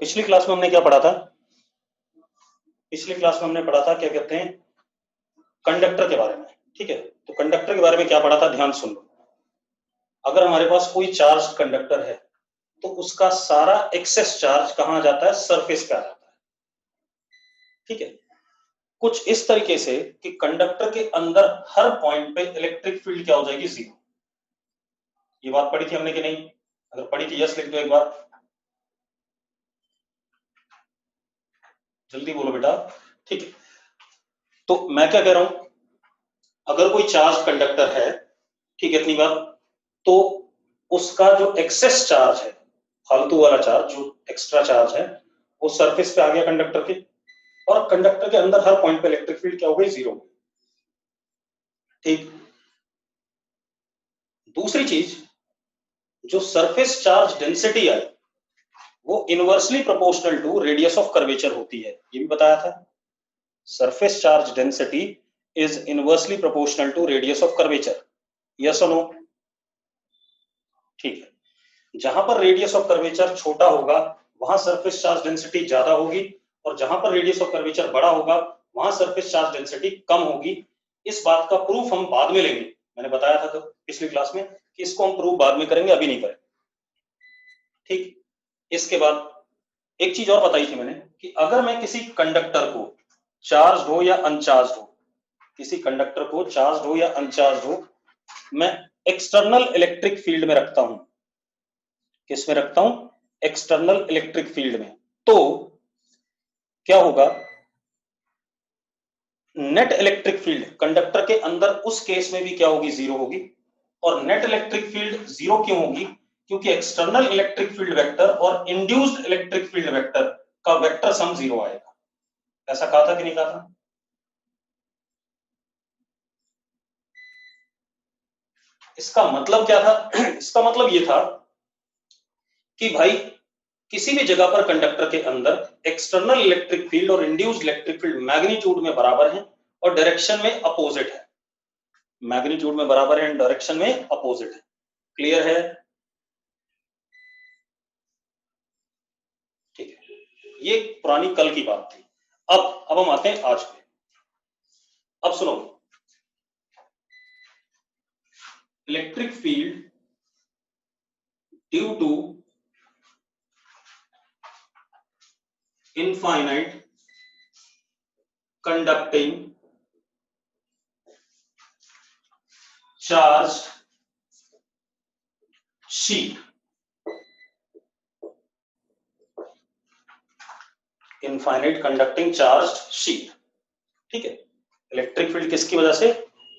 पिछली क्लास में हमने क्या पढ़ा था? पिछली क्लास में हमने पढ़ा था क्या कहते हैं, कंडक्टर के बारे में। ठीक है, तो कंडक्टर के बारे में क्या पढ़ा था, ध्यान सुन लो। अगर हमारे पास कोई चार्ज कंडक्टर है तो उसका सारा एक्सेस चार्ज कहां जाता है? सरफेस पे आ जाता है। ठीक है, कुछ इस तरीके से कि कंडक्टर के अंदर हर पॉइंट पे इलेक्ट्रिक फील्ड क्या हो जाएगी? जीरो। ये बात पढ़ी थी हमने कि नहीं? अगर पढ़ी थी यस लिख दो एक बार, जल्दी बोलो बेटा। ठीक है, तो मैं क्या कह रहा हूं, अगर कोई चार्ज कंडक्टर है, ठीक है, इतनी बार, तो उसका जो एक्सेस चार्ज है, फालतू वाला चार्ज, जो एक्स्ट्रा चार्ज है, वो सरफेस पे आ गया कंडक्टर के, और कंडक्टर के अंदर हर पॉइंट पे इलेक्ट्रिक फील्ड क्या हो गई? जीरो। ठीक, दूसरी चीज, जो सरफेस चार्ज डेंसिटी आई वो inversely proportional to radius of curvature होती है, ये भी बताया था। Surface charge density is inversely proportional to radius of curvature, yes और नो? ठीक है, जहां पर रेडियस ऑफ कर्वेचर छोटा होगा वहां सरफेस चार्ज डेंसिटी ज्यादा होगी, और जहां पर रेडियस ऑफ कर्वेचर बड़ा होगा वहां सरफेस चार्ज डेंसिटी कम होगी। इस बात का प्रूफ हम बाद में लेंगे, मैंने बताया था तो पिछली क्लास में कि इसको हम प्रूफ बाद में करेंगे, अभी नहीं करेंगे। ठीक, इसके बाद एक चीज और बताई थी मैंने कि अगर मैं किसी कंडक्टर को चार्ज हो या अनचार्ज हो, किसी कंडक्टर को चार्ज हो या अनचार्ज हो, मैं एक्सटर्नल इलेक्ट्रिक फील्ड में रखता हूं। किस में रखता हूं? एक्सटर्नल इलेक्ट्रिक फील्ड में। तो क्या होगा, नेट इलेक्ट्रिक फील्ड कंडक्टर के अंदर उस केस में भी क्या होगी? जीरो होगी। और नेट इलेक्ट्रिक फील्ड जीरो क्यों होगी? क्योंकि एक्सटर्नल इलेक्ट्रिक फील्ड वेक्टर और इंड्यूस्ड इलेक्ट्रिक फील्ड वेक्टर का वेक्टर सम जीरो आएगा। ऐसा कहा था कि नहीं कहा था? इसका मतलब क्या था? इसका मतलब ये था कि भाई किसी भी जगह पर कंडक्टर के अंदर एक्सटर्नल इलेक्ट्रिक फील्ड और इंड्यूस्ड इलेक्ट्रिक फील्ड मैग्नीट्यूड में बराबर है और डायरेक्शन में अपोजिट है। मैग्नीट्यूड में बराबर है, डायरेक्शन में अपोजिट है। क्लियर है? ठीक है, ये पुरानी कल की बात थी। अब हम आते हैं आज पे। अब सुनो, electric field due to infinite conducting charged sheet, infinite conducting charge sheet. ठीक है, इलेक्ट्रिक फील्ड किसकी वजह से?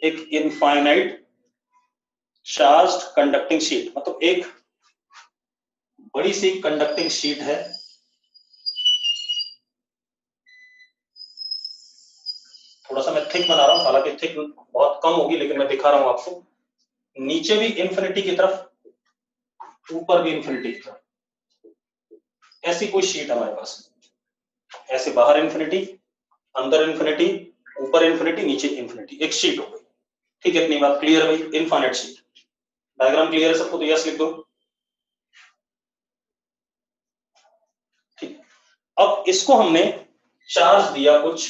एक इनफाइनाइट चार्ज कंडक्टिंग शीट, मतलब एक बड़ी सी कंडक्टिंग शीट है, थोड़ा सा मैं थिक बना रहा हूं, हालांकि थिक बहुत कम होगी लेकिन मैं दिखा रहा हूं आपको। नीचे भी इंफिनिटी की तरफ, ऊपर भी इंफिनिटी की तरफ, ऐसी कोई शीट हमारे पास। ऐसे बाहर इंफिनिटी, अंदर इंफिनिटी, ऊपर इंफिनिटी, नीचे इंफिनिटी, एक शीट हो गई। ठीक है, इतनी बात क्लियर है भाई? Infinite sheet. डायग्राम क्लियर है सबको? तो यस लिख दो। ठीक, अब इसको हमने चार्ज दिया कुछ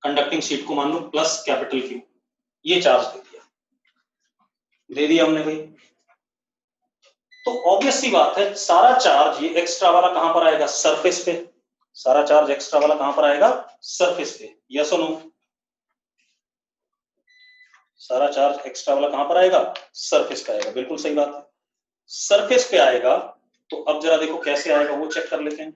कंडक्टिंग शीट को, मान लो प्लस कैपिटल क्यू, ये चार्ज दे दिया हमने भाई। तो ऑब्वियस सी बात है, सारा चार्ज ये एक्स्ट्रा वाला कहां पर आएगा? सरफेस पे। सारा चार्ज एक्स्ट्रा वाला कहां पर आएगा? सरफेस पे, यस और नो? सारा चार्ज एक्स्ट्रा वाला कहां पर आएगा? सरफेस पे आएगा, बिल्कुल सही बात है, सरफेस पे आएगा। तो अब जरा देखो कैसे आएगा वो चेक कर लेते हैं।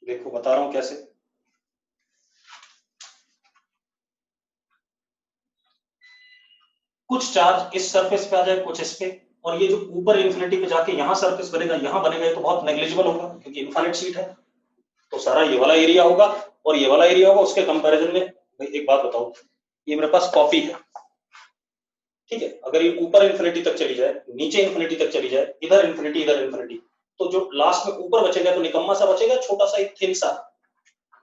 देखो बता रहा हूं कैसे। कुछ चार्ज इस सरफेस पे आ जाए, कुछ इस पे, और ये जो ऊपर इंफिनिटी पे जाके यहां सरफेस बनेगा, यहां बनेगा, तो बहुत नेग्लिजिबल होगा क्योंकि इनफाइनाइट शीट है। तो सारा ये वाला एरिया होगा और ये वाला एरिया होगा, उसके कंपैरिजन में। भाई एक बात बताओ, ये मेरे पास कॉपी है, ठीक है, अगर ये ऊपर इंफिनिटी तक चली जाए, नीचे इंफिनिटी तक चली जाए, इधर इंफिनिटी इधर इंफिनिटी, तो जो लास्ट में ऊपर बचेगा तो निकम्मा सा बचेगा, छोटा सा, एक थिन सा,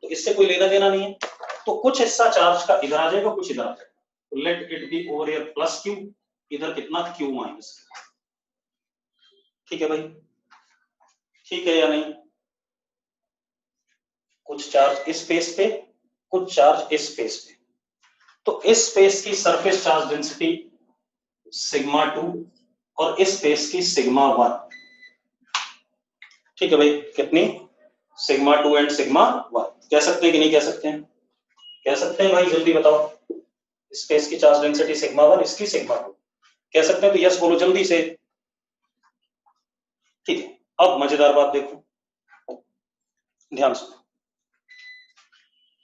तो इससे कोई लेना देना नहीं है। तो कुछ हिस्सा चार्ज का इधर आ जाएगा, कुछ इधर आ जाएगा। तो let it be over here plus Q, इधर कितना Q माइनस, ठीक है भाई, ठीक है या नहीं? कुछ चार्ज इस स्पेस पे, कुछ चार्ज इस स्पेस पे, तो इस स्पेस की सरफेस चार्ज डेंसिटी सिग्मा 2 और इस स्पेस की सिग्मा 1, ठीक है भाई, कितनी? Sigma 2 and sigma 1। कह सकते हैं कि नहीं कह सकते हैं? कह सकते हैं भाई, जल्दी बताओ। स्पेस की चार्ज डेंसिटी सिग्मा 1, इसकी सिग्मा 2, कह सकते हैं तो यस बोलो जल्दी से। ठीक है, अब मजेदार बात देखो, ध्यान सुनो।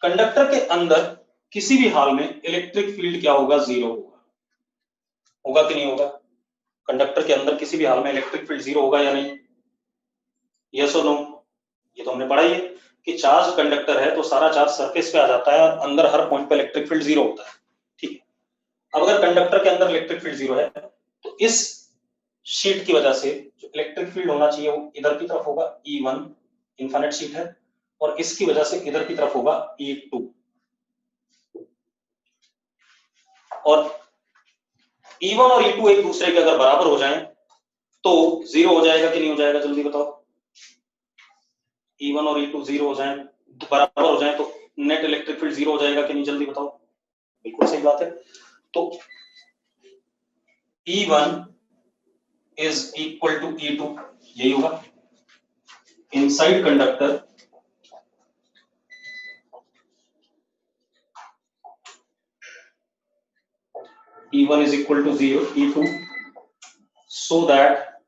कंडक्टर के अंदर किसी भी हाल में इलेक्ट्रिक फील्ड क्या होगा? जीरो होगा। होगा कि नहीं होगा? कंडक्टर के अंदर किसी भी हाल में इलेक्ट्रिक फील्ड जीरो होगा या नहीं? यस और नो? ये तो हमने पढ़ा ही है कि चार्ज कंडक्टर है तो सारा चार्ज सरफेस पे आ जाता है और अंदर हर पॉइंट पे इलेक्ट्रिक फील्ड जीरो होता है, ठीक है। अब अगर कंडक्टर के अंदर इलेक्ट्रिक फील्ड जीरो है तो इस शीट की वजह से जो इलेक्ट्रिक फील्ड होना चाहिए वो इधर की तरफ होगा, E1, इनफाइनाइट शीट है, और इसकी वजह से इधर की तरफ होगा E2। और E1 और E2 एक दूसरे के अगर बराबर हो जाएं तो जीरो हो जाएगा कि नहीं हो जाएगा? जल्दी बताओ। E1 और E2 जीरो हो जाएं, बराबर हो जाएं, तो नेट इलेक्ट्रिक फील्ड जीरो हो जाएगा कि नहीं? जल्दी बताओ। बिल्कुल सही बात है। तो E1 is equal to E2, यही होगा। Inside conductor E1 is equal to 0, E2, so that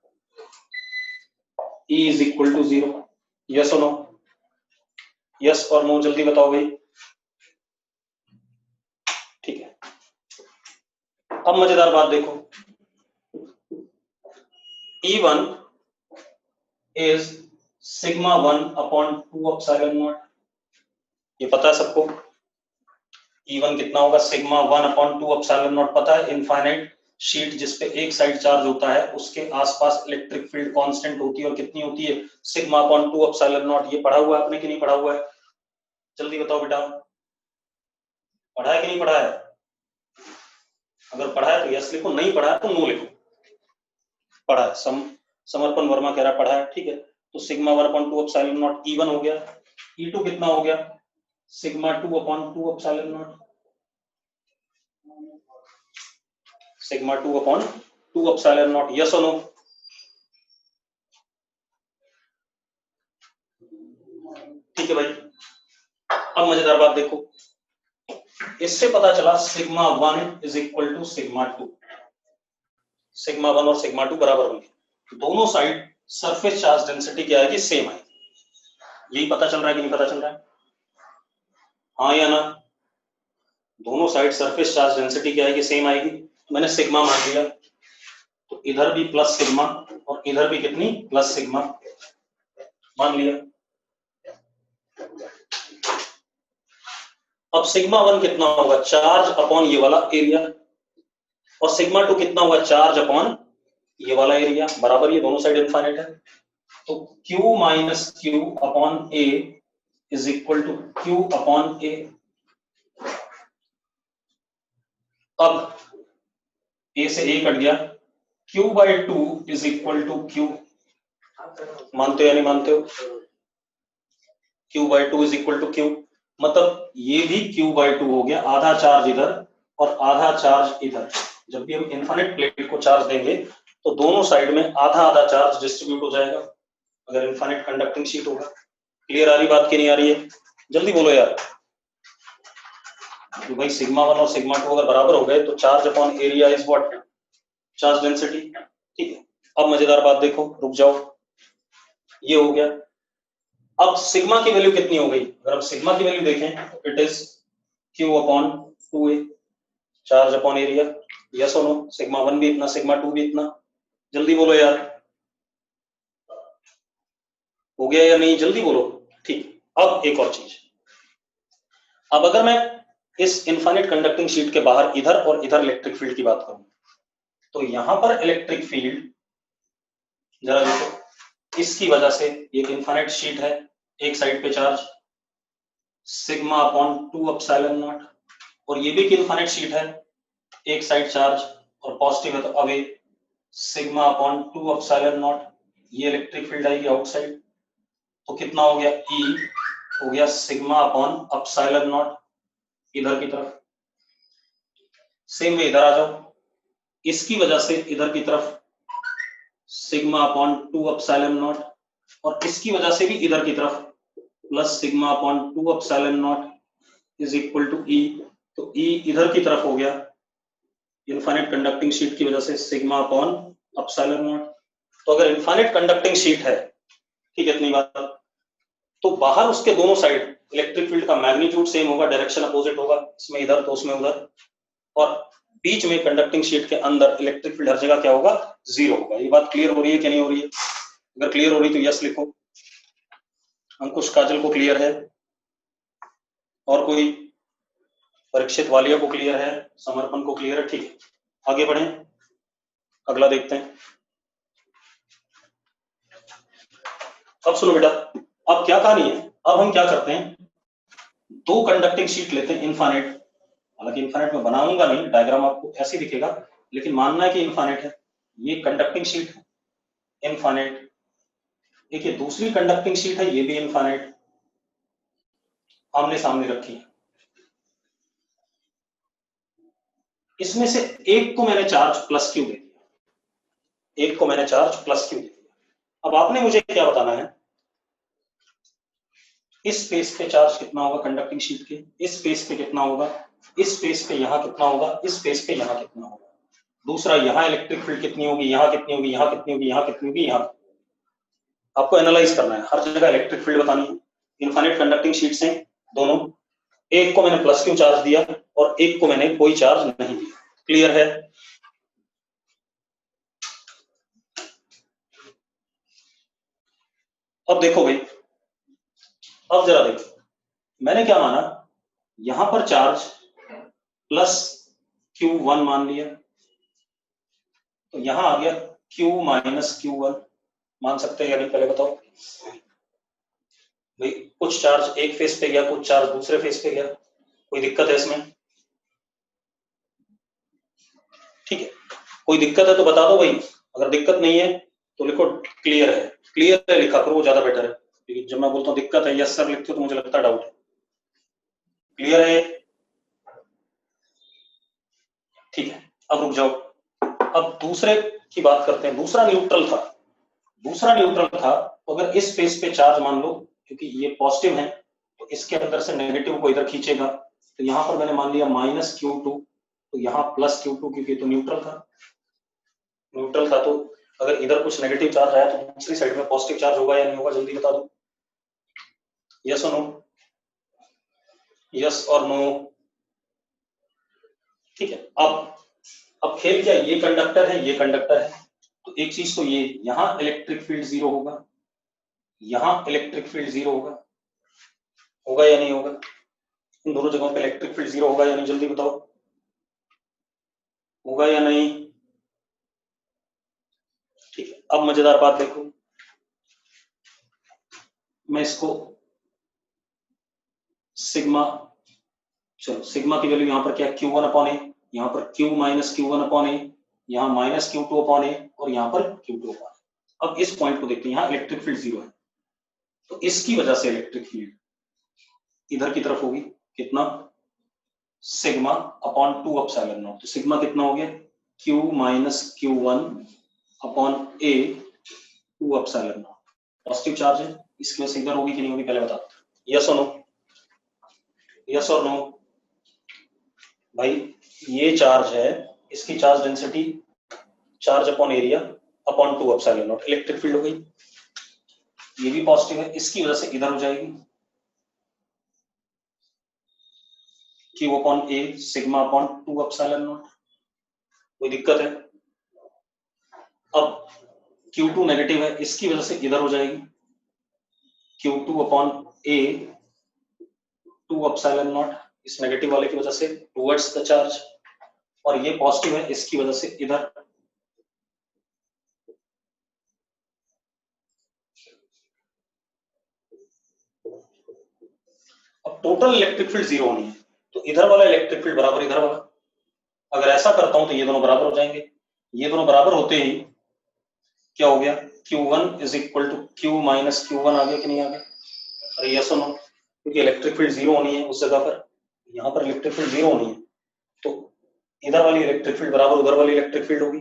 E is equal to 0. Yes or no? Yes और no जल्दी बताओ भाई। ठीक है, अब मजेदार बात देखो, E1 is sigma 1 upon 2 epsilon naught, ये पता है सबको। E1 कितना होगा? सिग्मा 1 अपॉन 2 एप्सिलॉन नॉट पता है। इनफाइनाइट शीट जिसपे एक साइड चार्ज होता है उसके आसपास इलेक्ट्रिक फील्ड कांस्टेंट होती है, और कितनी होती है? Sigma upon 2 epsilon naught. ये पढ़ा हुआ है आपने कि नहीं पढ़ा हुआ है? जल्दी बताओ बेटा, पढ़ा है कि नहीं पढ़ा है? अगर पढ़ा है तो यस लिखो, नहीं पढ़ा है तो नो लिखो। पढ़ा है, समर्पण वर्मा कह रहा पढ़ा है, ठीक है। तो sigma 1 upon 2 epsilon not E1 हो गया। E2 कितना हो गया? Sigma 2 upon 2 epsilon not, sigma 2 upon 2 epsilon not. Yes और नो? ठीक है भाई, अब मजेदार बात देखो, इससे पता चला sigma 1 is equal to sigma 2। Sigma 1 और सिग्मा 2 बराबर होंगे, दोनों साइड सरफेस चार्ज डेंसिटी क्या आएगी? सेम आएगी। यही पता चल रहा है कि नहीं पता चल रहा है? हाँ या ना? दोनों साइड सरफेस चार्ज डेंसिटी क्या आएगी? सेम आएगी। मैंने सिग्मा मान लिया, तो इधर भी प्लस सिग्मा और इधर भी कितनी? प्लस सिग्मा मान लिया। अब सिग्मा 1 कितना होगा? चार्ज अपॉन ये वाला एरिया, और सिग्मा 2 कितना होगा? चार्ज अपॉन ये वाला एरिया, बराबर, ये दोनों साइड इनफाइनाइट है। तो Q minus Q upon A is equal to Q upon A। अब A से A कट गया, Q by 2 is equal to Q। मानते हो या नहीं मानते हो? Q by 2 is equal to Q, मतलब ये भी Q बाई 2 हो गया, आधा चार्ज इधर और आधा चार्ज इधर। जब भी हम इनफाइनाइट प्लेट को चार्ज देंगे तो दोनों साइड में आधा आधा चार्ज डिस्ट्रीब्यूट हो जाएगा, अगर इनफाइनाइट कंडक्टिंग शीट होगा। क्लियर आ रही बात की नहीं आ रही है? जल्दी बोलो यार। तो भाई सिग्मा 1 और सिग्मा 2 अगर बराबर हो गए तो charge upon area is what? Charge density. ठीक है, अब मजेदार बात देखो, रुक जाओ, ये हो गया। अब सिग्मा की वैल्यू कितनी हो गई? अगर हम सिग्मा की वैल्यू देखें तो it is Q upon 2A, charge upon area. Yes और नो? सिग्मा 1 भी इतना, सिग्मा 2 भी इतना। जल्दी बोलो यार, हो गया या नहीं? जल्दी बोलो। ठीक, अब एक और चीज, अब अगर मैं इस इनफाइनाइट कंडक्टिंग शीट के बाहर इधर और इधर इलेक्ट्रिक फील्ड की बात करूं तो यहां पर इलेक्ट्रिक फील्ड जरा देखो, इसकी वजह से ये इनफाइनाइट शीट है, एक साइड पे charge sigma upon 2 epsilon not, और ये भी इनफाइनाइट शीट है, एक साइड चार्ज और पॉजिटिव है तो away, sigma upon 2 epsilon naught, ये इलेक्ट्रिक फील्ड आएगी आउटसाइड, तो कितना हो गया, ई हो गया सिग्मा अपॉन एप्सिलॉन नॉट इधर की तरफ। सेम वे इधर आ जाओ, इसकी वजह से इधर की तरफ सिग्मा अपॉन 2 एप्सिलॉन नॉट, और इसकी वजह से भी इधर की तरफ plus sigma upon 2 epsilon naught is equal to E, तो ई इधर की तरफ हो गया इनफाइनाइट कंडक्टिंग शीट की वजह से सिग्मा अपॉन एप्सिलॉन नॉट। तो अगर इनफाइनाइट कंडक्टिंग शीट है, ठीक है, इतनी बात, तो बाहर उसके दोनों साइड इलेक्ट्रिक फील्ड का मैग्नीट्यूड सेम होगा, डायरेक्शन अपोजिट होगा, इसमें इधर तो उसमें उधर, और बीच में कंडक्टिंग शीट के अंदर इलेक्ट्रिक फील्ड हर जगह क्या होगा, जीरो होगा। ये बात क्लियर हो रही है कि नहीं हो रही है? अगर क्लियर हो रही तो यस लिखो। अंकुश काजल को क्लियर है? और कोई? परीक्षित वालिया को क्लियर है? समर्पण को क्लियर है? ठीक है, आगे बढ़े, अगला देखते हैं। अब सुनो बेटा, अब क्या कहानी है, अब हम क्या करते हैं, दो कंडक्टिंग शीट लेते हैं इनफाइनाइट, हालांकि इनफाइनाइट में बनाऊंगा नहीं, डायग्राम आपको ऐसे दिखेगा, लेकिन मानना है कि इनफाइनाइट है, ये कंडक्टिंग शीट है इनफाइनाइट, एक ये दूसरी कंडक्टिंग शीट है, ये भी इनफाइनाइट, आमने सामने रखी है। इसमें से एक को मैंने चार्ज प्लस क्यू दे दिया, एक को मैंने चार्ज प्लस क्यू दे दिया। अब आपने मुझे क्या बताना है, इस फेस पे चार्ज कितना होगा कंडक्टिंग शीट के, इस फेस पे कितना होगा, इस फेस पे यहां कितना होगा, इस फेस पे यहां कितना होगा, दूसरा यहां इलेक्ट्रिक फील्ड कितनी होगी, यहां कितनी होगी, यहां कितनी होगी, यहां कितनी होगी, यहां। आपको एनालाइज करना है, हर जगह इलेक्ट्रिक फील्ड बतानी है। इनफाइनाइट कंडक्टिंग शीट्स हैं दोनों, एक को मैंने प्लस क्यू चार्ज दिया और एक को मैंने कोई चार्ज नहीं दिया। क्लियर है? अब देखो भाई, अब जरा देखो, मैंने क्या माना, यहां पर चार्ज प्लस Q1 मान लिया, तो यहां आ गया Q माइनस Q1, मान सकते हैं या नहीं पहले बताओ भाई। कुछ चार्ज एक फेस पे गया, कुछ चार्ज दूसरे फेस पे गया, कोई दिक्कत है इसमें? ठीक है, कोई दिक्कत है तो बता दो भाई, अगर दिक्कत नहीं है तो लिखो क्लियर है, क्लियर है लिखा करो, वो ज्यादा बेटर है, क्योंकि जब मैं बोलता हूँ दिक्कत है यस सर लिखते हो तो मुझे लगता है डाउट है। क्लियर है? ठीक है, अब रुक जाओ, अब दूसरे की बात करते हैं। दूसरा न्यूट्रल था, दूसरा न्यूट्रल था, तो अगर इस फेस पे चार्ज मान लो, क्योंकि ये पॉजिटिव है तो इसके अंदर से नेगेटिव को इधर खींचेगा, तो यहां पर मैंने मान लिया माइनस Q2, तो यहाँ प्लस Q2, क्योंकि तो न्यूट्रल था, न्यूट्रल था, तो अगर इधर कुछ नेगेटिव चार्ज आया तो दूसरी साइड में पॉजिटिव चार्ज होगा या नहीं होगा, जल्दी बता दो, यस और नो, यस और नो। ठीक है, अब खेल क्या, ये कंडक्टर है, ये कंडक्टर है, तो एक चीज तो ये, यहां इलेक्ट्रिक फील्ड जीरो होगा, यहां इलेक्ट्रिक फील्ड जीरो होगा, होगा या नहीं होगा, इन दोनों जगहों पे इलेक्ट्रिक फील्ड जीरो होगा या नहीं, जल्दी बताओ, होगा या नहीं? ठीक है, अब मजेदार बात देखो, मैं इसको सिग्मा, चलो सिग्मा की वैल्यू यहाँ पर क्या, Q1 अपॉन ए, यहाँ पर Q माइनस Q1 अपॉन ए, यहाँ माइनस Q2 अपॉन ए, और यहाँ पर Q2 अपॉन ए। अब इस पॉइंट को देखते हैं, यहाँ इलेक्ट्रिक फील्ड जीरो है, तो इसकी वजह से इलेक्ट्रिक फील्ड इधर की तरफ होगी, कितना, सिग्मा अपॉन 2 एप्सिलॉन नॉट, तो सिग्मा कितना हो गया, Q minus Q1 upon A 2 epsilon not, positive charge है, इसकी वजह से इधर होगी कि नहीं होगी पहले बता, यस और नो, यस और नो। भाई ये चार्ज है, इसकी charge density charge upon area upon 2 epsilon not, electric field हो गई, ये भी पॉजिटिव है, इसकी वजह से इधर हो जाएगी Q upon A sigma upon 2 epsilon not, कोई दिक्कत है? अब Q2 नेगेटिव है, इसकी वजह से इधर हो जाएगी Q2 upon A 2 epsilon not, इस नेगेटिव वाले की वजह से टुवर्ड्स द चार्ज, और ये पॉजिटिव है, इसकी वजह से इधर। अब टोटल इलेक्ट्रिक फील्ड जीरो होनी है, तो इधर वाला इलेक्ट्रिक फील्ड बराबर इधर वाला, अगर ऐसा करता हूं तो ये दोनों बराबर हो जाएंगे, ये दोनों बराबर होते ही क्या हो गया, Q1 is equal to Q minus Q1 आ गया कि नहीं आ गया? अरे यस और नो, क्योंकि इलेक्ट्रिक फील्ड जीरो होनी है उस जगह पर, यहाँ पर इलेक्ट्रिक फील्ड जीरो होनी है, तो इधर वाली इलेक्ट्रिक फील्ड बराबर उधर वाली इलेक्ट्रिक फील्ड होगी।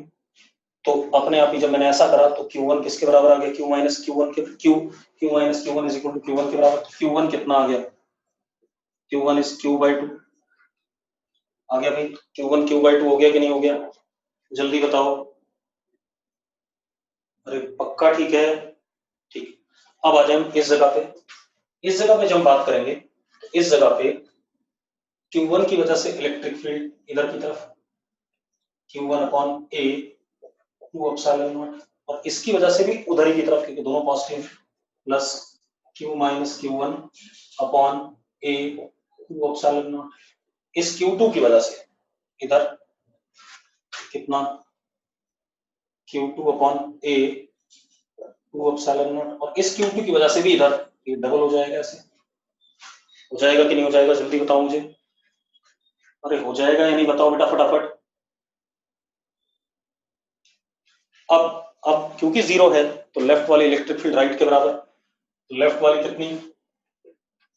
तो अपने आप ही जब मैंने ऐसा करा तो Q1 किसके बराबर आ गया, Q माइनस Q1 के, Q minus Q1 is equal to Q1 के बराबर। तो Q1 कितना आ गया, Q1 इज Q/2 आ गया भाई। Q1 Q/2 हो गया कि नहीं हो गया, जल्दी बताओ। अरे पक्का ठीक है, ठीक। अब आ जाए इस जगह पे, इस जगह पे जब हम बात करेंगे तो इस जगह पे Q1 की वजह से इलेक्ट्रिक फील्ड इधर की तरफ Q1 upon A 2 epsilon not, और इसकी वजह से भी उधर ही की तरफ क्योंकि दोनों positive, plus Q minus Q1 upon A 2 epsilon not. इस Q2 की वजह से इधर कितना, Q2 upon A 2 epsilon not, और इस Q2 की वजह से भी इधर ये डबल हो जाएगा, ऐसे हो जाएगा कि नहीं हो जाएगा, जल्दी बताओ मुझे। अरे हो जाएगा या नहीं बताओ बेटा फटाफट। अब क्योंकि जीरो है तो लेफ्ट वाली इलेक्ट्रिक फील्ड राइट के बराबर, तो लेफ्ट वाली कितनी,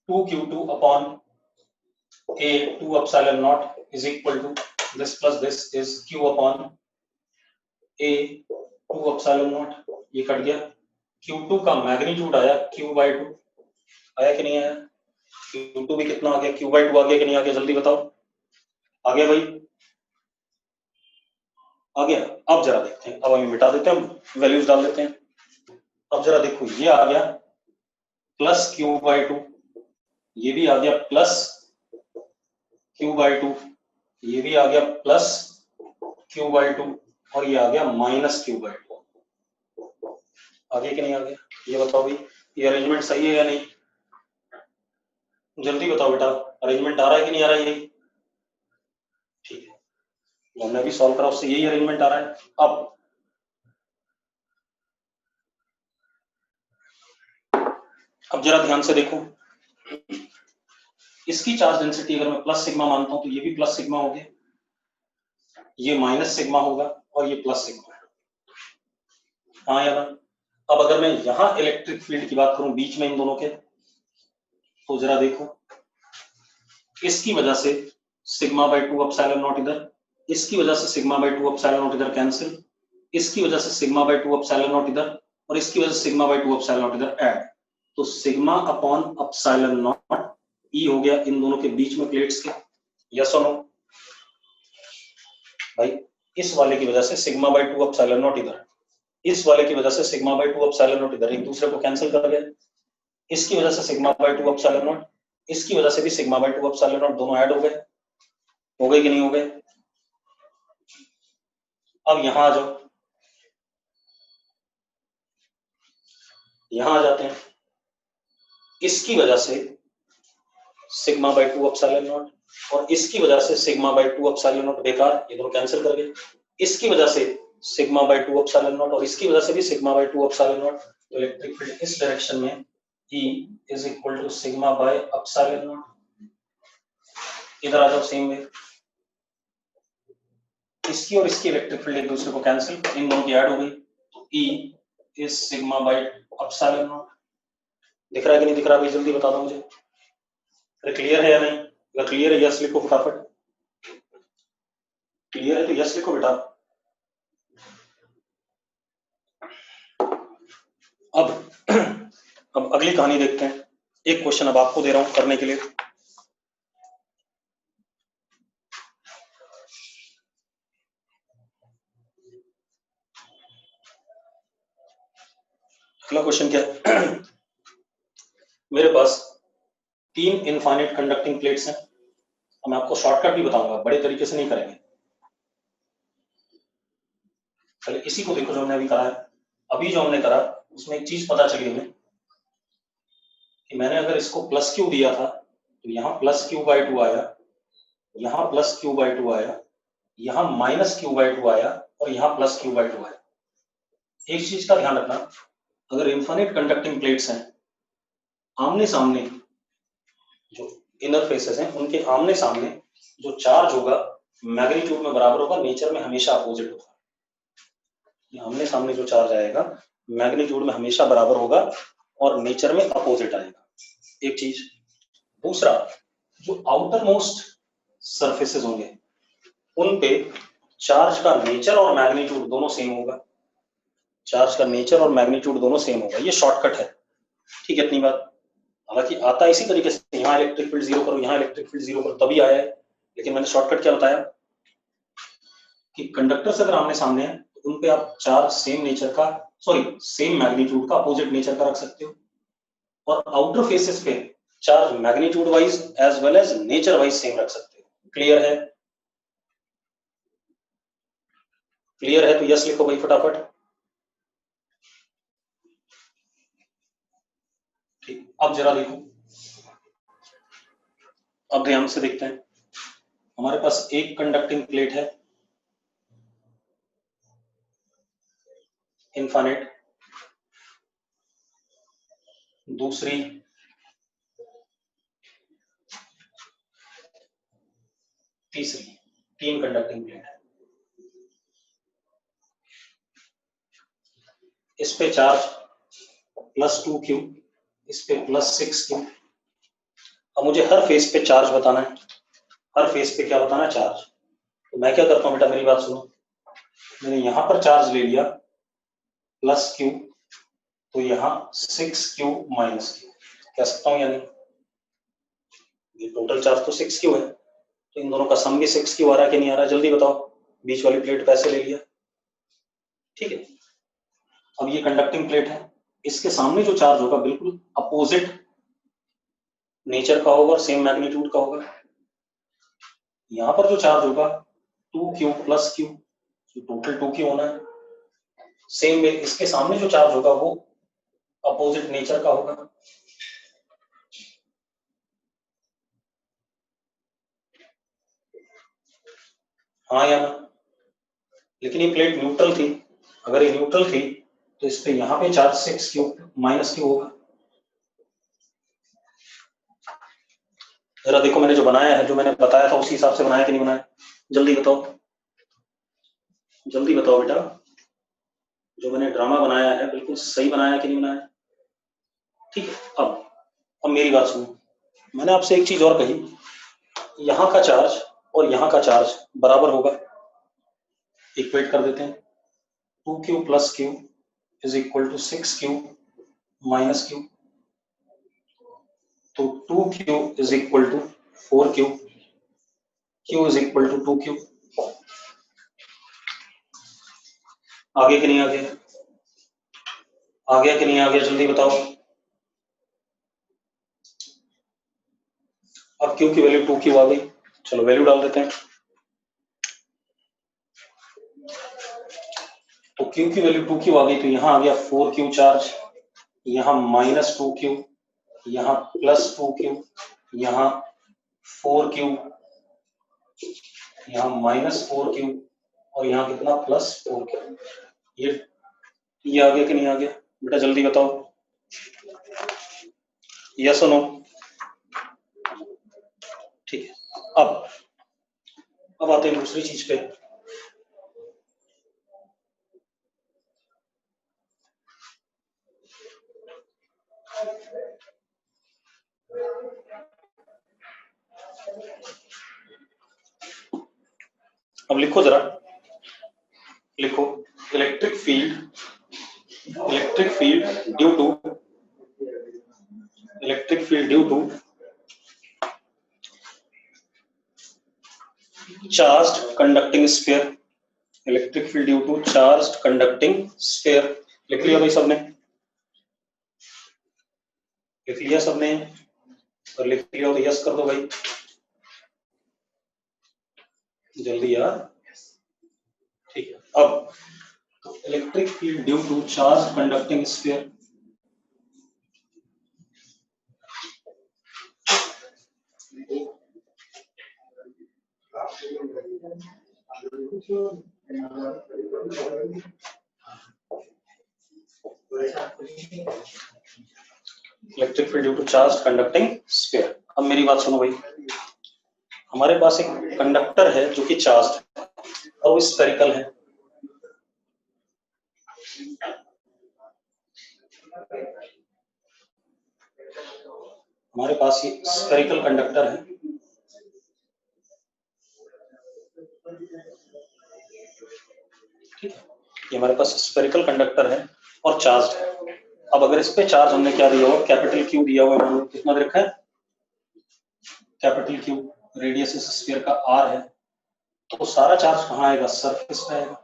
2Q2 upon A 2 epsilon naught is equal to this plus this is Q upon A 2 epsilon naught, ये कट गया। Q2 का मैग्नीट्यूड आया Q/2, आया कि नहीं आया, Q2 भी कितना आ गया, Q/2 आ गया कि नहीं आ गया, जल्दी बताओ। आ गया भाई, आ गया। अब जरा देखते हैं, अब हम मिटा देते हैं, वैल्यूज डाल देते हैं। अब जरा देखो, ये आ गया प्लस Q/2, ये भी आ गया प्लस Q/2, ये भी आ गया प्लस Q/2, और ये आ गया माइनस Q/2। आ गया कि नहीं आ गया, ये बताओ भाई, ये अरेंजमेंट सही है या नहीं, जल्दी बताओ बेटा, अरेंजमेंट आ रहा है कि नहीं आ रहा है, यही ठीक है, तो हमने भी सॉल्व करा उससे यही अरेंजमेंट आ रहा है। अब जरा ध्यान से देखो, इसकी चार्ज डेंसिटी अगर मैं प्लस सिग्मा मानता हूं तो ये भी प्लस सिग्मा हो गया, ये माइनस सिग्मा होगा और ये प्लस सिग्मा, हाँ या ना। अब अगर मैं यहां इलेक्ट्रिक फील्ड की बात करूं बीच में इन दोनों के, तो जरा देखो, इसकी वजह से σ/2 एप्सिलॉन नॉट इधर, इसकी वजह से σ/2 एप्सिलॉन नॉट इधर कैंसिल, इसकी वजह से σ/2 एप्सिलॉन नॉट इधर, और इसकी वजह से σ/2 एप्सिलॉन नॉट इधर ऐड, तो सिग्मा अपॉन एप्सिलॉन नॉट ई हो गया इन दोनों के बीच में प्लेट्स के, यस और नो भाई। इस वाले की वजह से σ/2 एप्सिलॉन नॉट इधर, इस वाले की वजह से σ/2 एप्सिलॉन नॉट इधर, एक दूसरे को कैंसिल कर गए, इसकी वजह से σ/2 एप्सिलॉन नॉट, इसकी वजह से भी σ/2 एप्सिलॉन नॉट, दोनों ऐड हो गए कि नहीं हो गए। अब यहां आ जाओ, यहां आ जाते हैं, इसकी वजह से σ/2 एप्सिलॉन नॉट, और इसकी वजह से σ/2 एप्सिलॉन नॉट बेकार, ये दोनों कैंसिल कर गए, इसकी वजह से σ/2 एप्सिलॉन नॉट, और इसकी वजह से भी σ/2 एप्सिलॉन नॉट, तो इलेक्ट्रिक फील्ड इस डायरेक्शन में E इज इक्वल टू σ/एप्सिलॉन नॉट। इधर आ जाओ सेम वे, इसकी और इसकी इलेक्ट्रिक फील्ड एक दूसरे को कैंसिल, इन दोनों की ऐड हो गई, तो E इज σ/एप्सिलॉन नॉट। दिख रहा है कि नहीं दिख रहा, भाई जल्दी बता दो मुझे, अरे क्लियर है या नहीं, अगर क्लियर है यस लिखो फटाफट, क्लियर है तो यस लिखो बेटा। अब अगली कहानी देखते हैं, एक क्वेश्चन अब आपको दे रहा हूं करने के लिए। अगला क्वेश्चन क्या है, मेरे पास 3 इनफाइनाइट कंडक्टिंग प्लेट्स हैं, मैं आपको शॉर्टकट भी बताऊंगा, बड़े तरीके से नहीं करेंगे, पहले इसी को देखो जो हमने अभी करा है। अभी जो हमने करा उसमें एक चीज पता चली हमें कि मैंने अगर इसको प्लस क्यू दिया था तो यहाँ प्लस Q/2 आया, यहाँ प्लस Q/2 आया, यहाँ माइनस Q/2 आया, और यहाँ प्लस Q/2 आया। एक चीज का ध्यान रखना, अगर इनफाइनाइट कंडक्टिंग प्लेट्स हैं, आमने सामने जो इनर फेसेस हैं उनके आमने सामने जो चार्ज होगा मैग्नीट्यूड में बराबर होगा, नेचर में हमेशा अपोजिट होगा। आमने सामने जो चार्ज आएगा मैग्नीट्यूड में हमेशा बराबर होगा और नेचर में अपोजिट आएगा, एक चीज। दूसरा, जो आउटर मोस्ट सरफेसेस होंगे उन पे चार्ज का नेचर और मैग्नीट्यूड दोनों सेम होगा, चार्ज का नेचर और मैग्नीट्यूड दोनों सेम होगा। ये शॉर्टकट है, ठीक है, इतनी बात। हालांकि आता इसी तरीके से, यहाँ इलेक्ट्रिक फील्ड जीरो करो, यहाँ इलेक्ट्रिक फील्ड जीरो करो, तभी आया है। लेकिन मैंने शॉर्टकट क्या बताया कि कंडक्टर्स अगर आमने सामने है तो उन पे आप चार्ज सेम नेचर का, सॉरी सेम मैग्नीट्यूड का, अपोजिट नेचर का रख सकते हो। और आउटर फेसेस पे charge magnitude wise as well as nature wise same रख सकते हो। क्लियर है? क्लियर है तो यस लिखो भाई फटाफट। ठीक, अब जरा देखो, अब ध्यान से देखते हैं। हमारे पास एक कंडक्टिंग प्लेट है इनफाइनाइट, दूसरी तीसरी, तीन कंडक्टिंग प्लेट है। इस पे चार्ज +2q, इस पे +6q। अब मुझे हर फेस पे चार्ज बताना है, हर फेस पे क्या बताना है? चार्ज। तो मैं क्या करता हूँ बेटा, मेरी बात सुनो। मैंने यहां पर चार्ज ले लिया +q, तो यहाँ 6q -q कह सकता हूँ या नहीं? ये टोटल चार्ज तो 6q है, तो इन दोनों का सम भी 6q आ रहा है कि नहीं आ रहा है? जल्दी बताओ। बीच वाली प्लेट पे ऐसे ले लिया, ठीक है। अब ये कंडक्टिंग प्लेट है, इसके सामने जो चार्ज होगा बिल्कुल अपोजिट नेचर का होगा और सेम मैग्नीट्यूड का होगा। यहां पर जो चार्ज होगा 2q + q, टोटल 2q होना है। सेम में इसके सामने जो चार्ज होगा वो अपोजिट नेचर का होगा। हाँ या ना? लेकिन ये प्लेट न्यूट्रल थी, अगर ये न्यूट्रल थी तो इस पे यहाँ पे चार्ज 6q -q होगा। जरा देखो मैंने जो बनाया है, जो मैंने बताया था उसी हिसाब से बनाया कि नहीं बनाया? जल्दी बताओ, जल्दी बताओ बेटा। जो मैंने ड्रामा बनाया है बिल्कुल सही बनाया कि नहीं बनाया? ठीक है। अब मेरी बात सुनो, मैंने आपसे एक चीज और कही, यहाँ का चार्ज और यहाँ का चार्ज बराबर होगा। इक्वेट कर देते हैं, 2q + q = 6q -q, तो 2q = 4q, q = 2q। आगे कि नहीं आ गया? आ गया कि नहीं आ गया? जल्दी बताओ। अब q की वैल्यू 2q आ गई, चलो वैल्यू डाल देते हैं। तो q की वैल्यू 2q आ गई, तो यहाँ आ गया 4q चार्ज, यहाँ -2q, यहाँ +2q, यहाँ 4q, यहाँ -4q और यहाँ कितना +4q। ये आ गया कि नहीं आ गया बेटा? जल्दी बताओ, यस और नो? ठीक है। अब आते हैं दूसरी चीज पे। अब लिखो जरा, लिखो electric field due to charged conducting sphere, electric field due to charged conducting sphere. लिख लिया भाई सबने? लिख लिया सबने? और लिख लिया हो तो यस कर दो भाई, जल्दी यार। ठीक है। अब electric field due to charge conducting sphere, electric field due to charge conducting sphere. अब मेरी बात सुनो भाई, हमारे पास एक कंडक्टर है जो कि चार्ज है और वो स्फेरिकल है। हमारे पास ये स्फेरिकल कंडक्टर है, ठीक है, ये हमारे पास स्फेरिकल कंडक्टर है और चार्ज है। अब अगर इस पे चार्ज हमने क्या दिया हुआ, कैपिटल क्यू दिया हुआ है, कितना दे रखा है, कैपिटल क्यू, रेडियस इस स्फीयर का आर है, तो सारा चार्ज कहाँ आएगा, सरफेस पे आएगा।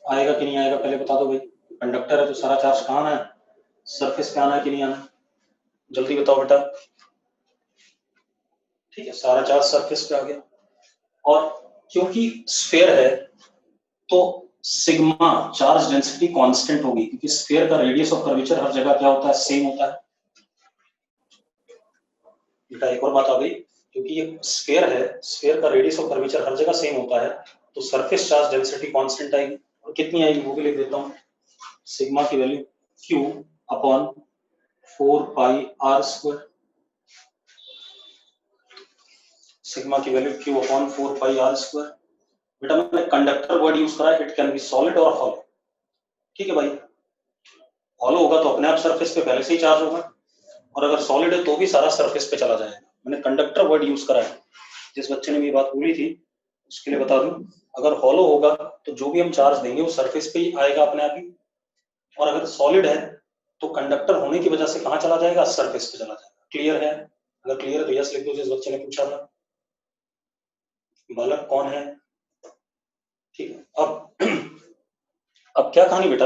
आएगा कि नहीं आएगा पहले बता दो भाई, कंडक्टर है तो सारा चार्ज कहाँ आना है, सरफेस पे आना है कि नहीं आना है, जल्दी बताओ बेटा। ठीक है, सारा चार्ज सरफेस पे आ गया। और क्योंकि स्फीयर है तो सिग्मा चार्ज डेंसिटी कांस्टेंट होगी, क्योंकि स्फीयर का रेडियस ऑफ कर्वेचर हर जगह क्या होता है, सेम होता है। बेटा एक और बात आ गई, क्योंकि ये स्फीयर है, स्फीयर का रेडियस ऑफ कर्वेचर हर जगह सेम होता है, तो सरफेस चार्ज डेंसिटी कांस्टेंट आएगी। और कितनी आएगी वो भी लिख देता हूँ, सिग्मा की value Q upon 4 pi R square. Sigma की value Q upon 4 pi R square. बेटा मैंने कंडक्टर वर्ड यूज करा है, इट कैन बी सॉलिड और हॉलो। ठीक है भाई, हॉलो होगा तो अपने आप सरफेस पे पहले से ही चार्ज होगा, और अगर सॉलिड है तो भी सारा सरफेस पे चला जाएगा। मैंने कंडक्टर वर्ड यूज करा है, जिस बच्चे ने ये बात बोली थी उसके लिए बता दूं, अगर हॉलो होगा तो जो भी हम चार्ज देंगे वो सरफेस पे ही आएगा अपने आप ही, और अगर सॉलिड है तो कंडक्टर होने की वजह से कहाँ चला जाएगा, सरफेस पे चला जाएगा। क्लियर है? अगर क्लियर है तो यस लिख दो, जिस बच्चे ने पूछा था। बालक कौन है? ठीक है, अब क्या कहानी बेटा,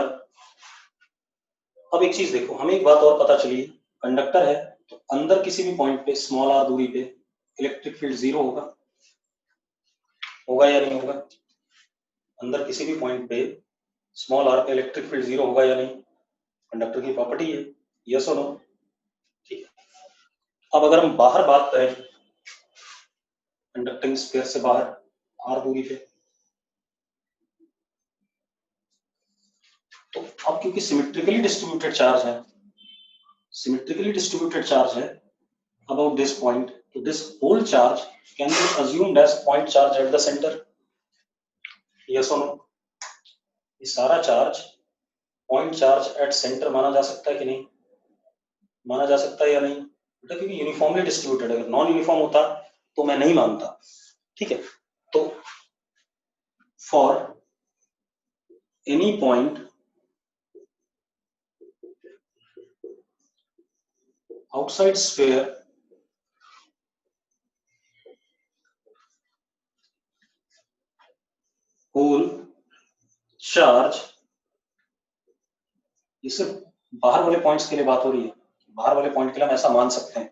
अब एक चीज देखो, हमें एक बात और पता चली, कंडक्टर है तो अंदर किसी भी पॉइंट पे स्मॉल आर दूरी पे इलेक्ट्रिक फील्ड जीरो होगा, होगा या नहीं होगा? अंदर किसी भी पॉइंट पे स्मॉल आर पे इलेक्ट्रिक फील्ड जीरो होगा या नहीं? कंडक्टर की प्रॉपर्टी है, यस और नो? ठीक है, अब अगर हम बाहर बात करें, कंडक्टिंग स्फीयर से बाहर आर दूरी पे, तो अब क्योंकि सिमेट्रिकली डिस्ट्रीब्यूटेड चार्ज है, सिमेट्रिकली डिस्ट्रीब्यूटेड चार्ज है about this point, so this whole charge can be assumed as point charge at the center, yes or no? ये सारा charge point charge at centre माना जा सकता है कि नहीं, माना जा सकता है या नहीं बेटा, क्योंकि यूनिफॉर्मली डिस्ट्रीब्यूटेड है। अगर नॉन यूनिफॉर्म होता तो मैं नहीं मानता। ठीक है, तो for any point outside sphere whole charge, ये सिर्फ बाहर वाले पॉइंट्स के लिए बात हो रही है, बाहर वाले पॉइंट के लिए हम ऐसा मान सकते हैं,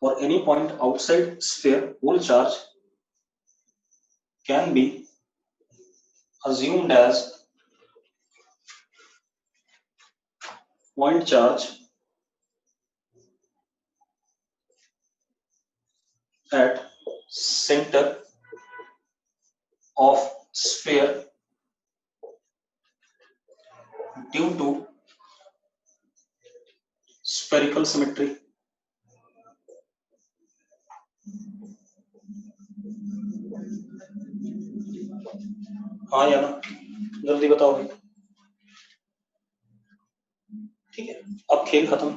for any point outside sphere whole charge can be assumed as point charge at center of sphere due to spherical symmetry. हाँ या ना, जल्दी बताओ भाई। ठीक है, अब खेल खत्म।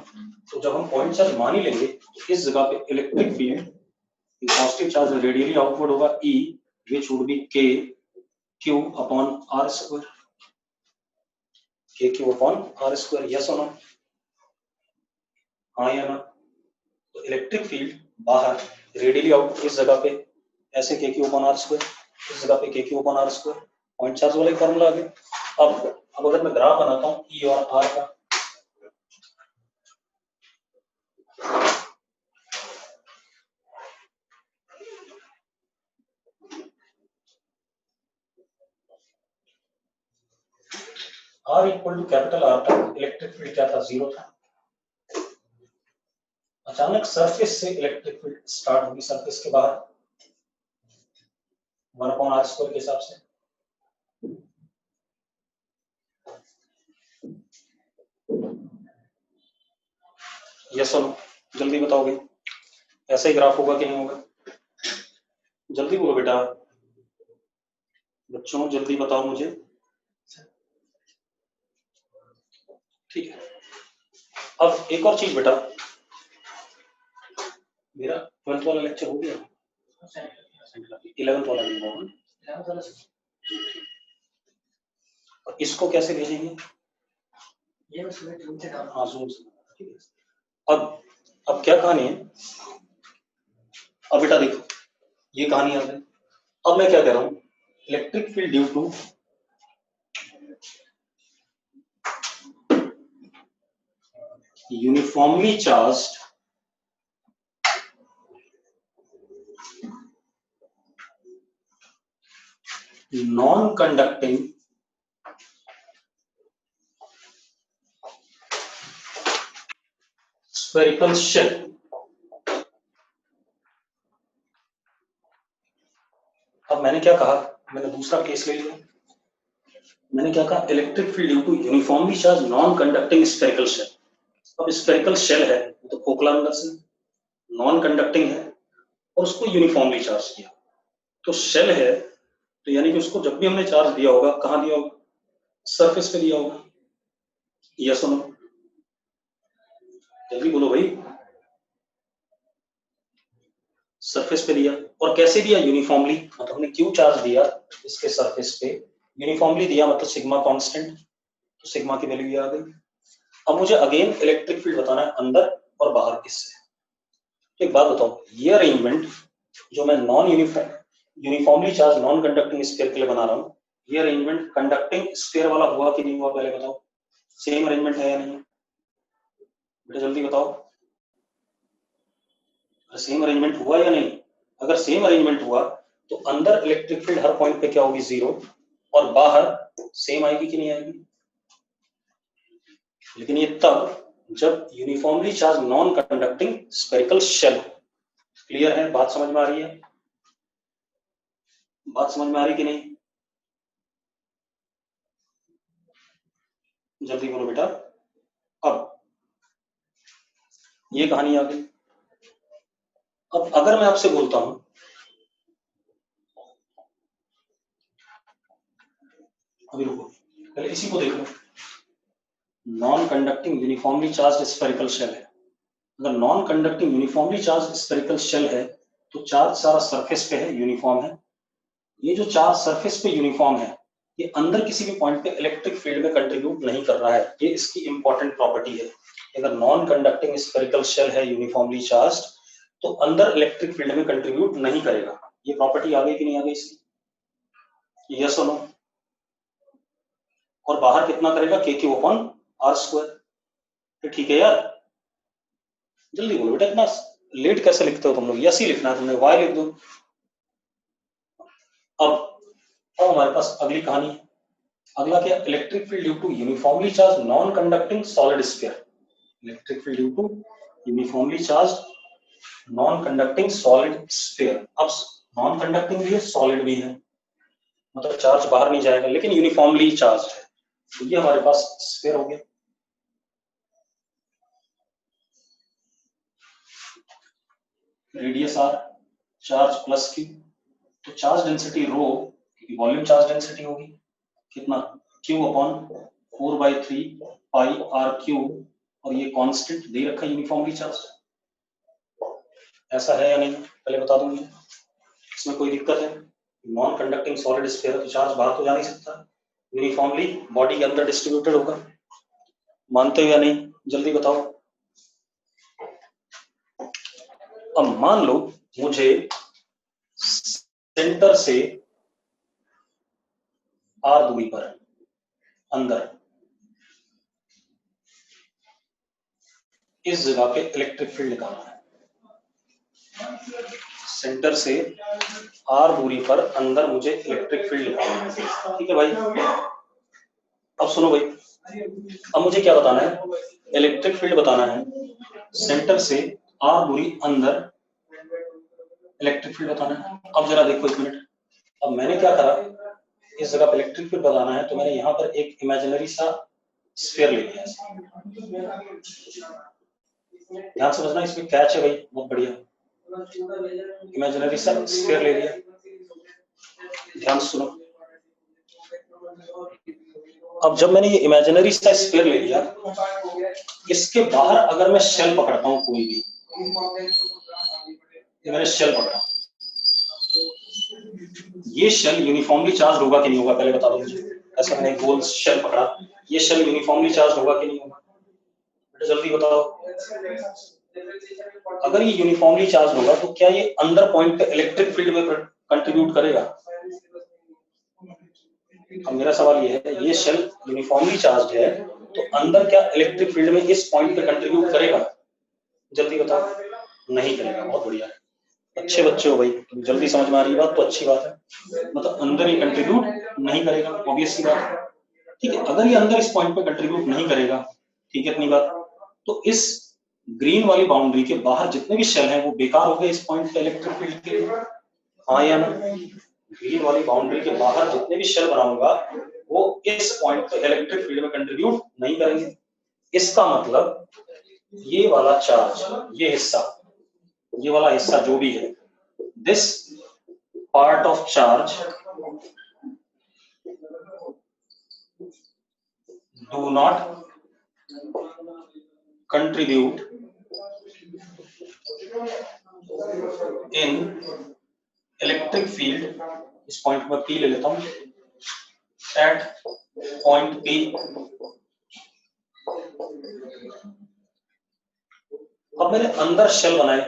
तो जब हम पॉइंट चार्ज मान ही लेंगे तो इस जगह पे electric field positive charge radially outward होगा E, which would be K Q upon R square, K Q upon R square, yes or no? हाँ या ना? तो इलेक्ट्रिक फील्ड बाहर रेडियली आउट इस जगह पे ऐसे K Q upon R square, इस जगह पे K Q upon R square, point charge वाला फॉर्मूला आ गया। अब अगर मैं ग्राफ बनाता हूँ E और R का, R equal to capital R था, इलेक्ट्रिक फील्ड क्या था, जीरो था। अचानक सरफेस से इलेक्ट्रिक फील्ड स्टार्ट होगी, सरफेस के बाहर 1/r स्क्वायर के हिसाब से। यस और नो, जल्दी बताओ भाई। ऐसा ही ग्राफ होगा कि नहीं होगा? जल्दी बोलो बेटा, बच्चों जल्दी बताओ मुझे। ठीक है, अब एक और चीज बेटा, मेरा 12th वाला लेक्चर हो गया, 11th वाला नहीं हुआ। और इसको कैसे भेजेंगे? हाँ जूम से। ठीक है, अब क्या कहानी है? अब बेटा देखो, ये कहानी आ गई। अब मैं क्या कह रहा हूं, electric field due to uniformly charged non-conducting spherical shell। अब मैंने क्या कहा, मैंने दूसरा केस ले लिया। मैंने क्या कहा, electric field due to uniformly charge non conducting spherical shell. अब स्फेरिकल शेल है तो खोखला अंदर से, नॉन कंडक्टिंग है और उसको यूनिफॉर्मली चार्ज किया, तो शेल है तो यानी कि उसको जब भी हमने चार्ज दिया होगा, कहां दिया होगा? सरफेस पे दिया होगा। यस और नो? जल्दी बोलो भाई। सरफेस पे दिया, और कैसे दिया? यूनिफॉर्मली। मतलब हमने क्यों चार्ज दिया इसके सरफेस पे? यूनिफॉर्मली दिया, मतलब सिग्मा कांस्टेंट, तो सिग्मा की वैल्यू आ गई। अब मुझे अगेन इलेक्ट्रिक फील्ड बताना है अंदर और बाहर किससे। तो एक बात बताओ, ये अरेंजमेंट जो मैं uniformly charge non conducting sphere के लिए बना रहा हूँ, ये अरेंजमेंट कंडक्टिंग स्फीयर वाला हुआ कि नहीं हुआ, पहले बताओ। सेम अरेंजमेंट है या नहीं? बेटा जल्दी बताओ, सेम अरेंजमेंट हुआ या नहीं? अगर सेम अरेंजमेंट हुआ तो अंदर इलेक्ट्रिक फील्ड हर पॉइंट पे क्या होगी? जीरो, और बाहर सेम आएगी कि नहीं आएगी? लेकिन ये तब जब uniformly charge non conducting spherical shell. Clear है? बात समझ में आ रही है? बात समझ में आ रही कि नहीं? जल्दी बोलो बेटा। अब ये कहानी आ गई। अब अगर मैं आपसे बोलता हूं, अभी रुको, पहले इसी को देख लो। Non conducting uniformly charge spherical shell है। अगर non conducting uniformly charge spherical shell है तो चार्ज सारा सरफेस पे है, यूनिफॉर्म है। ये जो चार्ज सरफेस पे यूनिफॉर्म है, ये अंदर किसी भी पॉइंट पे इलेक्ट्रिक फील्ड में कंट्रीब्यूट नहीं कर रहा है। ये इसकी इंपॉर्टेंट प्रॉपर्टी है। अगर नॉन कंडक्टिंग स्फेरिकल शेल है यूनिफॉर्मली चार्ज, तो अंदर इलेक्ट्रिक फील्ड में कंट्रीब्यूट नहीं करेगा। ये प्रॉपर्टी आ गई कि नहीं आ गई इसकी? यस और नो? और बाहर कितना करेगा? के क्यू अपॉन आर स्क्वायर। ठीक है यार, जल्दी बोलो बेटा, इतना लेट कैसे लिखते हो तुम लोग? यस ही लिखना है तुमने, वाई लिख दो। अब हमारे पास अगली कहानी है। अगला क्या? Electric field due to uniformly charge non conducting solid sphere. Electric field due to uniformly charge non conducting solid sphere. अब नॉन कंडक्टिंग भी है, सॉलिड भी है, मतलब चार्ज बाहर नहीं जाएगा लेकिन यूनिफॉर्मली चार्ज है। तो ये हमारे पास स्फीयर हो गया। Radius R, charge plus Q, तो charge density rho, volume charge density होगी कितना? Q upon 4/3 pi are cube, और ये कांस्टेंट दे रखा है यूनिफॉर्मली चार्ज। ऐसा है या नहीं पहले बता दूं मुझे, इसमें कोई दिक्कत है? नॉन कंडक्टिंग सॉलिड स्फीयर तो चार्ज बाहर तो जा नहीं सकता, यूनिफॉर्मली बॉडी के अंदर डिस्ट्रीब्यूटेड होगा। मानते हो या नहीं? जल्दी बताओ। अब मान लो मुझे सेंटर से आर दूरी पर अंदर इस जगह पे इलेक्ट्रिक फील्ड निकालना है। सेंटर से आर दूरी पर अंदर मुझे इलेक्ट्रिक फील्ड निकालना है। ठीक है भाई, अब सुनो भाई, अब मुझे क्या बताना है? इलेक्ट्रिक फील्ड बताना है। सेंटर से आर दूरी अंदर इलेक्ट्रिक फील्ड बताना है। अब जरा देखो एक मिनट, अब मैंने क्या करा, इस जगह पे इलेक्ट्रिक फील्ड बताना है तो मैंने यहाँ पर एक इमेजिनरी सा स्फीयर ले लिया। ध्यान समझना, इसमें कैच है भाई, बहुत बढ़िया। इमेजिनरी स्फीयर ले लिया, ध्यान सुनो। अब जब मैंने ये इमेजिनरी स्फीयर ले लिया, इसके बाहर अगर मैं शेल पकड़ता हूं कोई भी, ये मैंने शेल पकड़ा, ये शेल यूनिफॉर्मली चार्ज होगा कि नहीं होगा, पहले बता दो मुझे। ऐसा मैंने गोल शेल पकड़ा, ये शेल यूनिफॉर्मली चार्ज होगा कि नहीं होगा, जल्दी बताओ। अगर ये यूनिफॉर्मली चार्ज होगा तो क्या ये अंदर पॉइंट पे इलेक्ट्रिक फील्ड में कंट्रीब्यूट करेगा? अब मेरा सवाल ये है, ये शेल यूनिफॉर्मली चार्ज है तो अंदर क्या इलेक्ट्रिक फील्ड में इस पॉइंट पे कंट्रीब्यूट करेगा? जल्दी बताओ। नहीं करेगा। बहुत बढ़िया, अच्छे बच्चे हो भाई, जल्दी समझ में आ रही बात तो अच्छी बात है। मतलब अंदर ये कंट्रीब्यूट नहीं करेगा, ऑब्वियस सी बात है। ठीक है, अगर ये अंदर इस पॉइंट पे कंट्रीब्यूट नहीं करेगा, ठीक है, इतनी बात, तो इस ग्रीन वाली बाउंड्री के बाहर जितने भी शेल हैं वो बेकार हो गए इस पॉइंट पे इलेक्ट्रिक फील्ड के लिए, हाँ या ना? ग्रीन वाली बाउंड्री के बाहर जितने भी शेल बनाऊंगा वो इस पॉइंट पे इलेक्ट्रिक फील्ड में कंट्रीब्यूट नहीं करेंगे। इसका मतलब ये वाला चार्ज, ये वाला हिस्सा जो भी है, this part of charge do not contribute in electric field, इस पॉइंट पर P ले लेता हूं, at point P। अब मैंने अंदर शेल बनाए,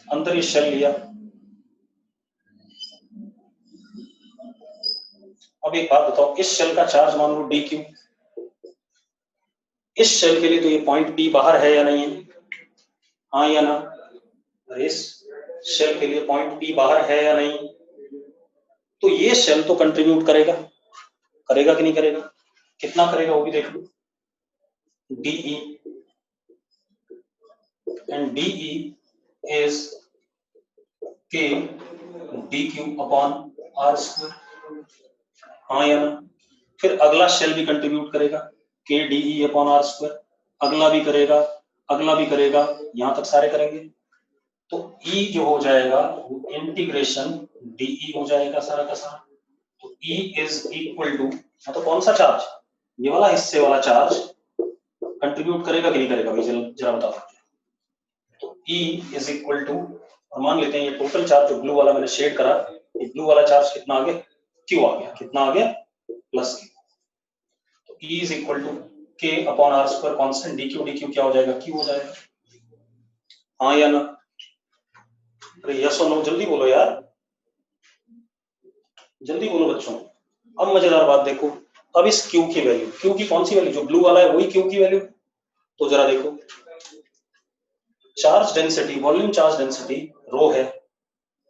अंदर ये शेल लिया। अब एक बात बताओ, इस शेल का चार्ज मान लो dq, इस शेल के लिए तो ये पॉइंट P बाहर है या नहीं है, हाँ या ना? इस शेल के लिए पॉइंट P बाहर है या नहीं? तो ये शेल तो कंट्रीब्यूट करेगा कि नहीं करेगा? कितना करेगा वो भी देख लो, DE, and DE is K dq upon r square, हाँ या ना? फिर अगला शेल भी कंट्रीब्यूट करेगा, K DE upon r square, अगला भी करेगा, यहां तक सारे करेंगे, तो E जो हो जाएगा वो इंटीग्रेशन DE हो जाएगा सारा का सारा। तो E इज इक्वल टू, तो कौन सा चार्ज, ये वाला हिस्से वाला चार्ज कंट्रीब्यूट करेगा कि नहीं करेगा भाई, जरा बताओ। तो E इज इक्वल टू, और मान लेते हैं ये टोटल चार्ज जो ब्लू वाला मैंने शेड करा, ये ब्लू वाला चार्ज कितना आ गया, Q आ गया, कितना आ गया, प्लस Q। तो E is equal to K upon r square constant, dq क्या हो जाएगा, Q हो जाएगा, हाँ या ना? अरे यस और नो जल्दी बोलो यार, जल्दी बोलो बच्चों। अब मजेदार बात देखो, अब इस Q की वैल्यू, Q की कौन सी वैल्यू, जो ब्लू वाला है वही Q की वैल्यू, तो जरा देखो, charge density, volume charge density rho है,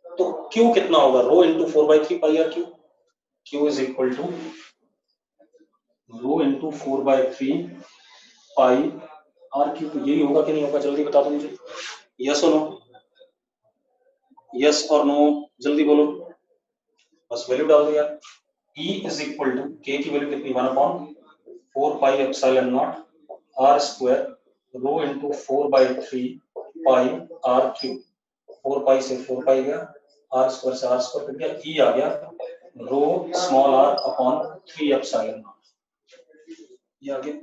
तो Q कितना होगा, rho into 4/3 pi R cube, Q is equal to rho into 4/3 pi R cube. तो यही होगा कि नहीं होगा, जल्दी बता दो मुझे, यस और नो, यस और नो, जल्दी बोलो, बस वैल्यू डाल दो यार। E is equal to, K की वैल्यू कितनी, 1/4 pi epsilon naught r square rho into 4/3 pi are cube, 4 pi से 4 पाई गया, r स्क्वायर से r स्क्वायर कट गया, E आ गया rho small r upon 3 epsilon naught, ये आ गया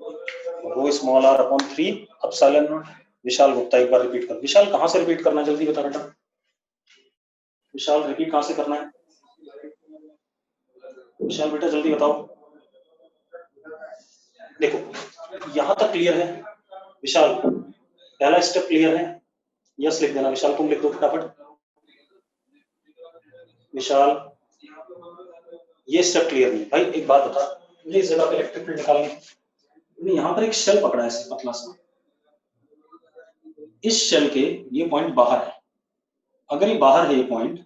rho small r upon 3 epsilon naught. Vishal Gupta एक बार रिपीट कर, विशाल कहां से रिपीट करना है, जल्दी बता बेटा, विशाल रिपीट कहां से करना है, विशाल बेटा जल्दी बताओ। देखो यहां तक क्लियर है विशाल, पहला स्टेप क्लियर है, यस लिख देना विशाल, तुम लिख दो फटाफट विशाल, ये स्टेप क्लियर नहीं भाई। एक बात बता, मुझे इस जगह पे इलेक्ट्रिक फील्ड निकालनी है, यहाँ पर एक शेल पकड़ा है पतला सा, इस शेल के ये पॉइंट बाहर है, अगर ये बाहर है ये पॉइंट,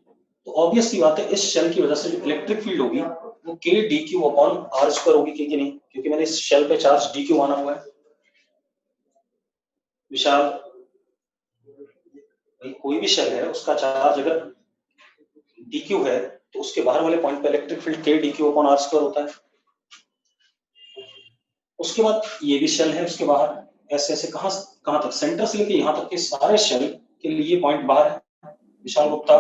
तो ऑब्वियस सी बात है इस शेल की वजह से जो इलेक्ट्रिक फील्ड होगी वो K dq upon r square होगी, कि नहीं, क्योंकि मैंने इस शेल पे चार्ज dq आना हुआ है। विशाल भाई कोई भी शेल है उसका चार्ज अगर dq है तो उसके बाहर वाले पॉइंट पे electric field K dq upon r square होता है। उसके बाद ये भी शेल है उसके बाहर, ऐसे ऐसे कहां तक, सेंटर से लेके यहां तक के सारे शेल के लिए पॉइंट बाहर है विशाल गुप्ता।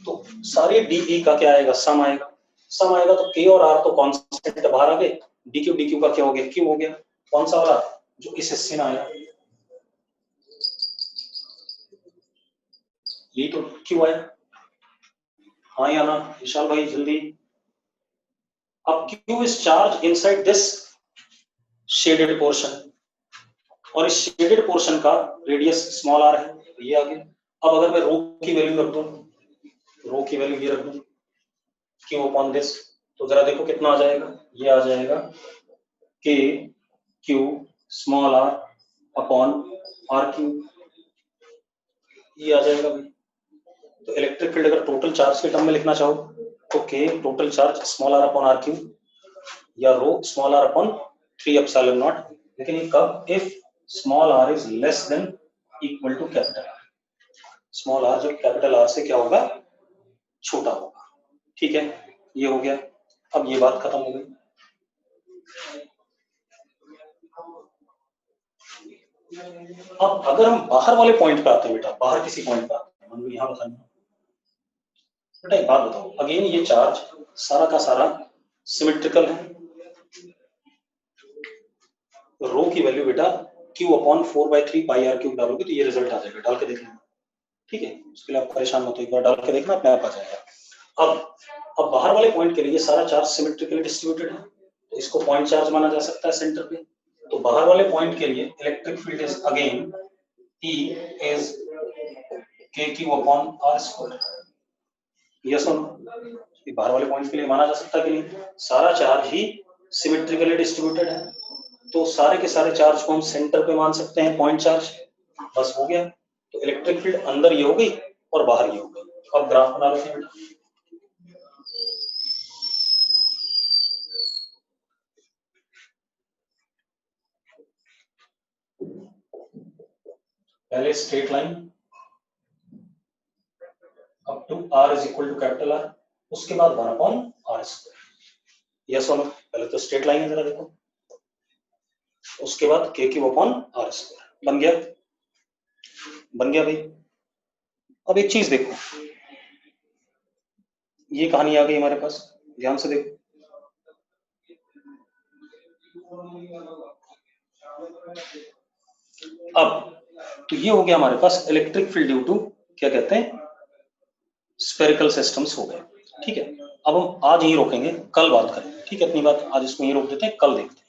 तो सारे डीई का क्या आएगा, सम आएगा। सम आएगा तो के और आर तो कांस्टेंट बाहर आ गए, डीक्यू का क्या हो गया, क्यू हो गया। कौन सा वाला जो इस हिस्से में आया, ये तो क्यू आया। हाँ या ना विशाल भाई जल्दी। अब Q is charge inside this shaded portion, और इस शेडेड पोर्शन का रेडियस स्मॉल आर है, ये आ गया। अब अगर मैं रो की वैल्यू रख दूं, रो की वैल्यू ये रख दूं क्यू अपॉन दिस, तो जरा देखो कितना आ जाएगा, ये आ जाएगा K Q small R upon R cube, ये आ जाएगा भाई। तो इलेक्ट्रिक फील्ड अगर टोटल चार्ज के टर्म में लिखना चाहो तो K total charge small R upon R cube, या rho small R upon 3 epsilon naught. लेकिन ये कब, if small R is less than equal to capital R, small R जब कैपिटल आर से क्या होगा, छोटा होगा। ठीक है, ये हो गया। अब ये बात खत्म हो गई। अब अगर हम बाहर वाले पॉइंट पे आते हैं बेटा, बाहर किसी पॉइंट पे आते हैं, मान लो यहां बताना बेटा, एक बात बताओ, अगेन ये चार्ज सारा का सारा सिमेट्रिकल है। रो की वैल्यू बेटा Q upon 4/3 pi are cube डालोगे तो ये रिजल्ट आ जाएगा, डाल के देख लेना। ठीक है, उसके लिए आप परेशान मत हो, एक बार डाल के देखना अपने आप आ जाएगा। अब बाहर वाले पॉइंट के लिए सारा चार्ज सिमेट्रिकली डिस्ट्रीब्यूटेड है, तो इसको पॉइंट चार्ज माना जा सकता है सेंटर पे। तो बाहर वाले पॉइंट के लिए electric field is again E is KQ upon R square. Yes और नो, ये बाहर वाले पॉइंट के लिए माना जा सकता है कि नहीं, सारा चार्ज ही सिमेट्रिकली डिस्ट्रीब्यूटेड है, तो सारे के सारे चार्ज को हम सेंटर पे मान सकते हैं पॉइंट चार्ज। बस हो गया। तो इलेक्ट्रिक फील्ड अंदर ये हो गई और बाहर ये हो गई। अब ग्राफ बना लेते हैं बेटा। पहले straight line up to r is equal to capital R, उसके बाद 1 अपॉन r स्क्वायर। यस और नो, पहले तो स्ट्रेट लाइन है, जरा देखो, उसके बाद KQ अपॉन R स्क्वायर बन गया, बन गया भाई। अब एक चीज देखो, ये कहानी आ गई हमारे पास, ध्यान से देखो। अब तो ये हो गया हमारे पास इलेक्ट्रिक फील्ड ड्यू टू, क्या कहते हैं, स्फेरिकल सिस्टम्स हो गए। ठीक है, अब हम आज यही रोकेंगे, कल बात करेंगे। ठीक है, अपनी बात आज इसमें ही रोक देते हैं, कल देखते हैं।